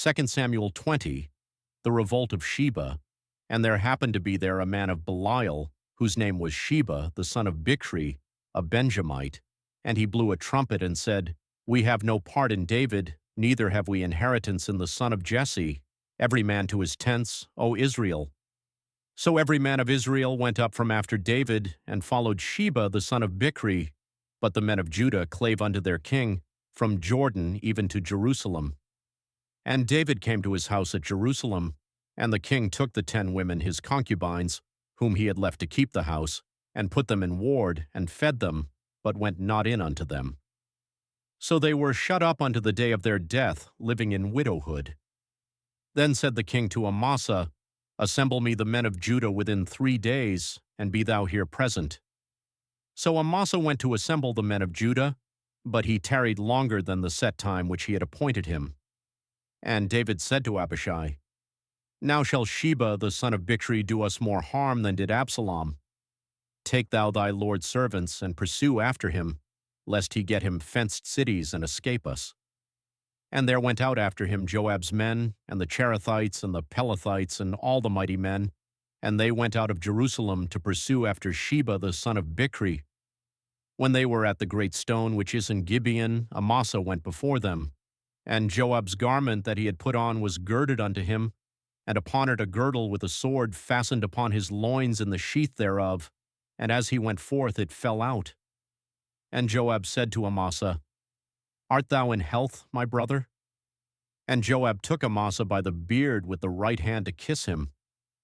2 Samuel 20, the revolt of Sheba, and there happened to be there a man of Belial, whose name was Sheba, the son of Bichri, a Benjamite, and he blew a trumpet and said, We have no part in David, neither have we inheritance in the son of Jesse, every man to his tents, O Israel. So every man of Israel went up from after David, and followed Sheba the son of Bichri, but the men of Judah clave unto their king, from Jordan even to Jerusalem. And David came to his house at Jerusalem, and the king took the 10 women his concubines, whom he had left to keep the house, and put them in ward, and fed them, but went not in unto them. So they were shut up unto the day of their death, living in widowhood. Then said the king to Amasa, Assemble me the men of Judah within 3 days, and be thou here present. So Amasa went to assemble the men of Judah, but he tarried longer than the set time which he had appointed him. And David said to Abishai, Now shall Sheba the son of Bichri do us more harm than did Absalom. Take thou thy lord's servants, and pursue after him, lest he get him fenced cities and escape us. And there went out after him Joab's men, and the Cherethites, and the Pelethites, and all the mighty men, and they went out of Jerusalem to pursue after Sheba the son of Bichri. When they were at the great stone which is in Gibeon, Amasa went before them. And Joab's garment that he had put on was girded unto him, and upon it a girdle with a sword fastened upon his loins in the sheath thereof, and as he went forth it fell out. And Joab said to Amasa, Art thou in health, my brother? And Joab took Amasa by the beard with the right hand to kiss him.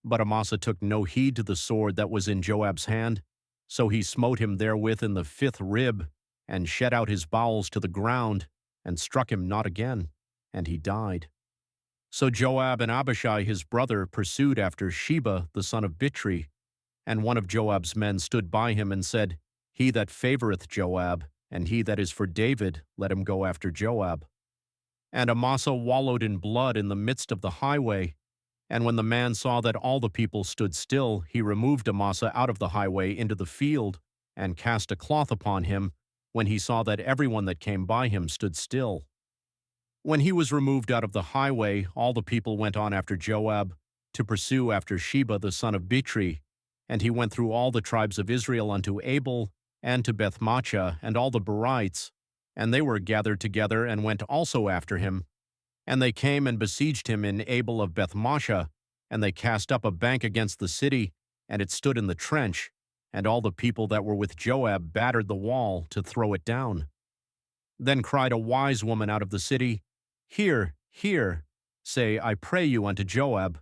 But Amasa took no heed to the sword that was in Joab's hand, so he smote him therewith in the 5th rib, and shed out his bowels to the ground, and struck him not again, and he died. So Joab and Abishai his brother pursued after Sheba the son of Bichri, and one of Joab's men stood by him and said, He that favoreth Joab, and he that is for David, let him go after Joab. And Amasa wallowed in blood in the midst of the highway, and when the man saw that all the people stood still, he removed Amasa out of the highway into the field, and cast a cloth upon him, when he saw that everyone that came by him stood still. When he was removed out of the highway, all the people went on after Joab, to pursue after Sheba the son of Bichri, and he went through all the tribes of Israel unto Abel, and to Bethmaachah, and all the Berites, and they were gathered together, and went also after him. And they came and besieged him in Abel of Bethmaachah, and they cast up a bank against the city, and it stood in the trench, and all the people that were with Joab battered the wall to throw it down. Then cried a wise woman out of the city, Hear, hear, say, I pray you unto Joab,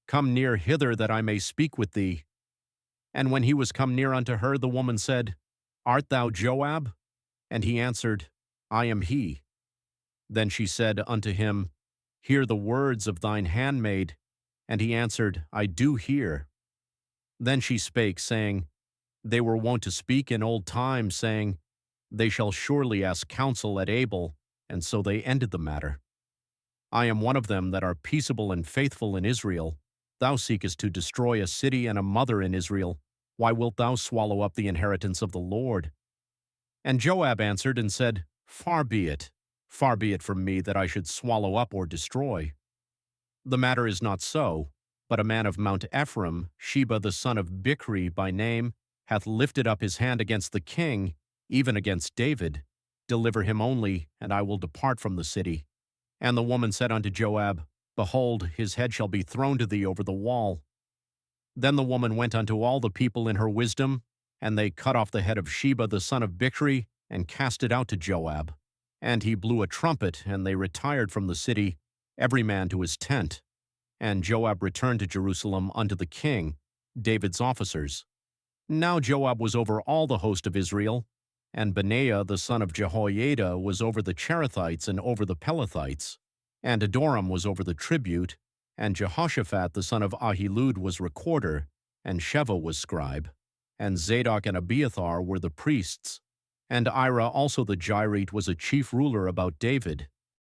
Come near hither that I may speak with thee. And when he was come near unto her, the woman said, Art thou Joab? And he answered, I am he. Then she said unto him, Hear the words of thine handmaid. And he answered, I do hear. Then she spake, saying, They were wont to speak in old times, saying, They shall surely ask counsel at Abel, and so they ended the matter. I am one of them that are peaceable and faithful in Israel. Thou seekest to destroy a city and a mother in Israel. Why wilt thou swallow up the inheritance of the Lord? And Joab answered and said, Far be it from me that I should swallow up or destroy. The matter is not so, but a man of Mount Ephraim, Sheba the son of Bichri by name, hath lifted up his hand against the king, even against David. Deliver him only, and I will depart from the city. And the woman said unto Joab, Behold, his head shall be thrown to thee over the wall. Then the woman went unto all the people in her wisdom, and they cut off the head of Sheba the son of Bichri, and cast it out to Joab. And he blew a trumpet, and they retired from the city, every man to his tent. And Joab returned to Jerusalem unto the king, David's officers. Now Joab was over all the host of Israel, and Benaiah the son of Jehoiada was over the Cherethites and over the Pelethites, and Adoram was over the tribute, and Jehoshaphat the son of Ahilud was recorder, and Sheva was scribe, and Zadok and Abiathar were the priests, and Ira also the Jyrite was a chief ruler about David.